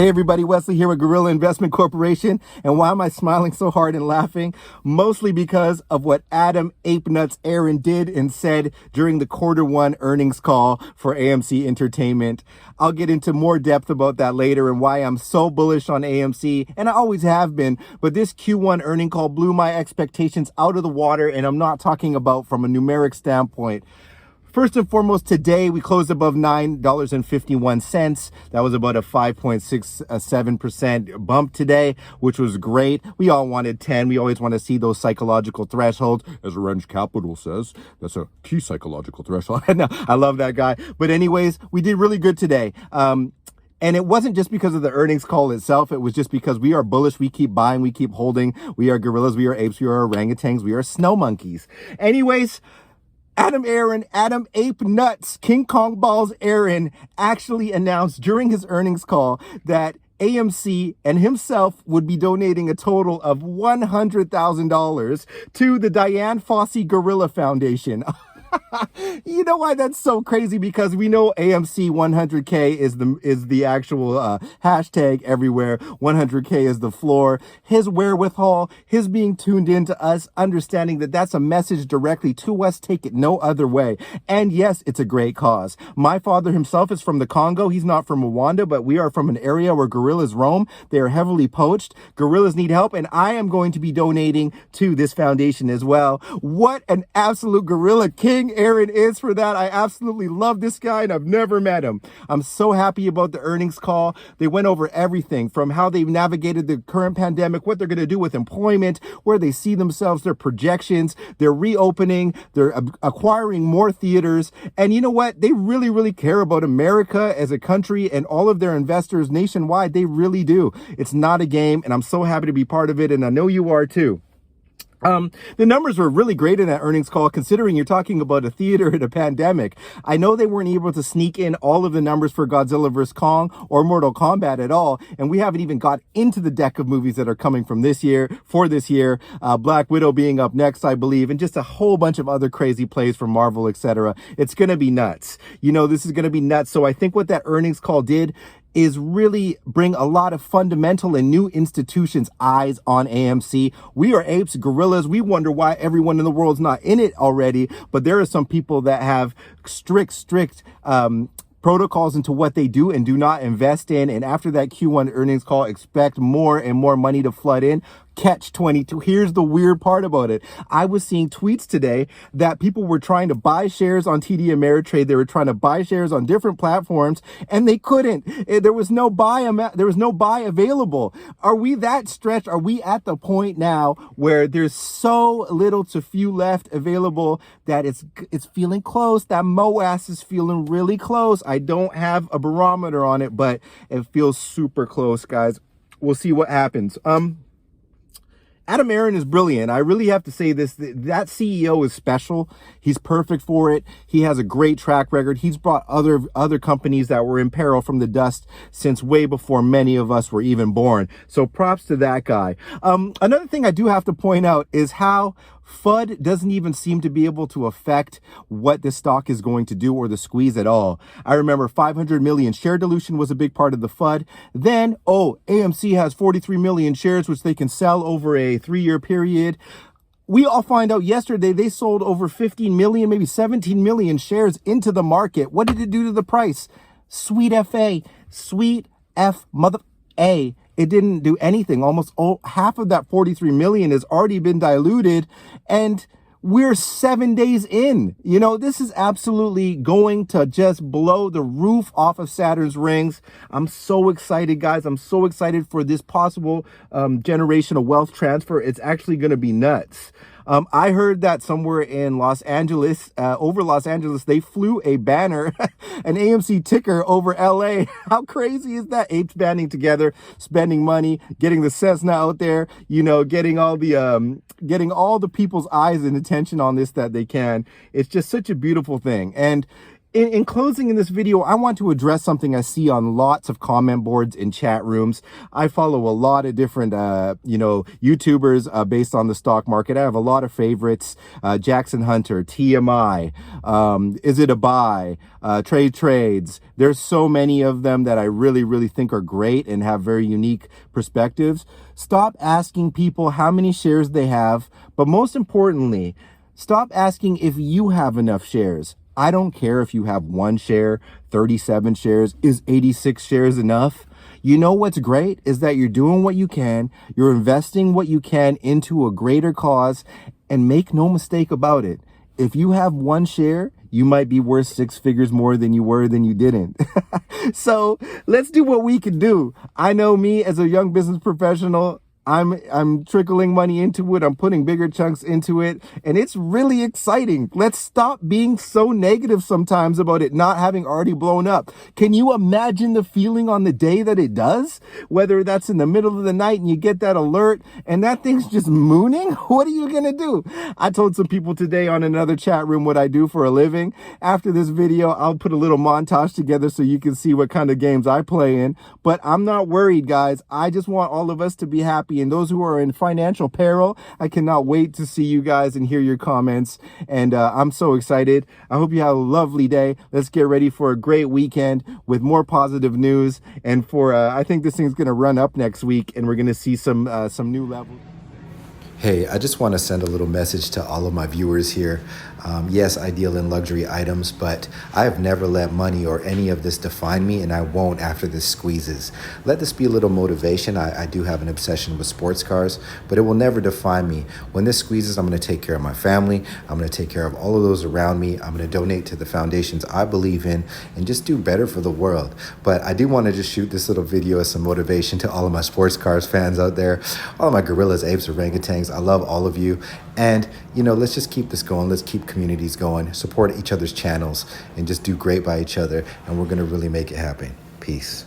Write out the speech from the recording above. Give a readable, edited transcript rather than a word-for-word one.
Hey everybody, Wesley here with Gorilla Investment Corporation. And why am I smiling so hard and laughing? Mostly because of what Adam Ape Nuts Aaron did and said during the Q1 earnings call for AMC Entertainment. I'll get into more depth about that later and why I'm so bullish on AMC, and I always have been. But this Q1 earning call blew my expectations out of the water, and I'm not talking about from a numeric standpoint. First and foremost, today we closed above $9.51. That was about a 5.67% bump today, which was great. We all wanted 10. We always want to see those psychological thresholds. As Orange Capital says, that's a key psychological threshold. No, I love that guy. But anyways, we did really good today. And it wasn't just because of the earnings call itself. It was just because we are bullish. We keep buying. We keep holding. We are gorillas. We are apes. We are orangutans. We are snow monkeys. Anyways, Adam Ape Nuts, King Kong Balls Aaron actually announced during his earnings call that AMC and himself would be donating a total of $100,000 to the Dian Fossey Gorilla Foundation. You know why that's so crazy? Because we know AMC 100K is the actual hashtag everywhere. 100K is the floor. His wherewithal, his being tuned into us, understanding that that's a message directly to us, take it no other way. And yes, it's a great cause. My father himself is from the Congo. He's not from Rwanda, but we are from an area where gorillas roam. They are heavily poached. Gorillas need help, and I am going to be donating to this foundation as well. What an absolute gorilla king Aaron is for that. I absolutely love this guy, and I've never met him. I'm so happy about the earnings call. They went over everything from how they've navigated the current pandemic, what they're going to do with employment, where they see themselves, their projections, they're reopening, they're acquiring more theaters. And you know what? They really, really care about America as a country and all of their investors nationwide. They really do. It's not a game, and I'm so happy to be part of it, and I know you are too. The numbers were really great in that earnings call, considering you're talking about a theater in a pandemic. I know they weren't able to sneak in all of the numbers for Godzilla vs. Kong or Mortal Kombat at all, and we haven't even got into the deck of movies that are coming from this year, Black Widow being up next, I believe, and just a whole bunch of other crazy plays from Marvel, etc. It's going to be nuts. You know, this is going to be nuts. So I think what that earnings call did is really bring a lot of fundamental and new institutions' eyes on AMC. We are apes, gorillas. We wonder why everyone in the world's not in it already, but there are some people that have strict protocols into what they do and do not invest in. And after that Q1 earnings call, expect more and more money to flood in. Catch 22. Here's the weird part about it. I was seeing tweets today that people were trying to buy shares on TD Ameritrade. They were trying to buy shares on different platforms, and they couldn't. There was no buy available. Are we that stretched? Are we at the point now where there's so little to few left available that it's feeling close? That MOAS is feeling really close. I don't have a barometer on it, but it feels super close, guys. We'll see what happens. Adam Aaron is brilliant. I really have to say this. That CEO is special. He's perfect for it. He has a great track record. He's brought other companies that were in peril from the dust since way before many of us were even born. So props to that guy. Another thing I do have to point out is how FUD doesn't even seem to be able to affect what the stock is going to do or the squeeze at all. I remember 500 million share dilution was a big part of the FUD. Then, AMC has 43 million shares, which they can sell over a 3-year period. We all find out yesterday they sold over 15 million, maybe 17 million shares into the market. What did it do to the price? Sweet F mother A. It didn't do anything. Almost half of that 43 million has already been diluted, and we're 7 days in. You know, this is absolutely going to just blow the roof off of Saturn's rings. I'm so excited, guys. I'm so excited for this possible generational wealth transfer. It's actually going to be nuts. I heard that somewhere in Los Angeles, over Los Angeles, they flew a banner, an AMC ticker over LA. How crazy is that? Apes banding together, spending money, getting the Cessna out there, you know, getting all the people's eyes and attention on this that they can. It's just such a beautiful thing. And In closing in this video, I want to address something I see on lots of comment boards and chat rooms. I follow a lot of different, YouTubers based on the stock market. I have a lot of favorites. Jackson Hunter, TMI, Is It a Buy, Trade Trades. There's so many of them that I really, really think are great and have very unique perspectives. Stop asking people how many shares they have, but most importantly, stop asking if you have enough shares. I don't care if you have 1 share, 37 shares, is 86 shares enough? You know what's great is that you're doing what you can, you're investing what you can into a greater cause, and make no mistake about it. If you have 1 share, you might be worth 6 figures more than you were than you didn't. So let's do what we can do. I know me as a young business professional, I'm trickling money into it. I'm putting bigger chunks into it, and it's really exciting. Let's stop being so negative sometimes about it not having already blown up. Can you imagine the feeling on the day that it does? Whether that's in the middle of the night and you get that alert and that thing's just mooning? What are you gonna do? I told some people today on another chat room what I do for a living. After this video, I'll put a little montage together so you can see what kind of games I play in. But I'm not worried, guys. I just want all of us to be happy. And those who are in financial peril, I cannot wait to see you guys and hear your comments. And I'm so excited. I hope you have a lovely day. Let's get ready for a great weekend with more positive news. And I think this thing's going to run up next week, and we're going to see some new levels. Hey, I just want to send a little message to all of my viewers here. Yes, I deal in luxury items, but I have never let money or any of this define me, and I won't after this squeezes. Let this be a little motivation. I do have an obsession with sports cars, but it will never define me. When this squeezes, I'm going to take care of my family. I'm going to take care of all of those around me. I'm going to donate to the foundations I believe in and just do better for the world. But I do want to just shoot this little video as some motivation to all of my sports cars fans out there, all of my gorillas, apes, orangutans. I love all of you. And, let's just keep this going. Let's keep communities going, support each other's channels, and just do great by each other. And we're going to really make it happen. Peace.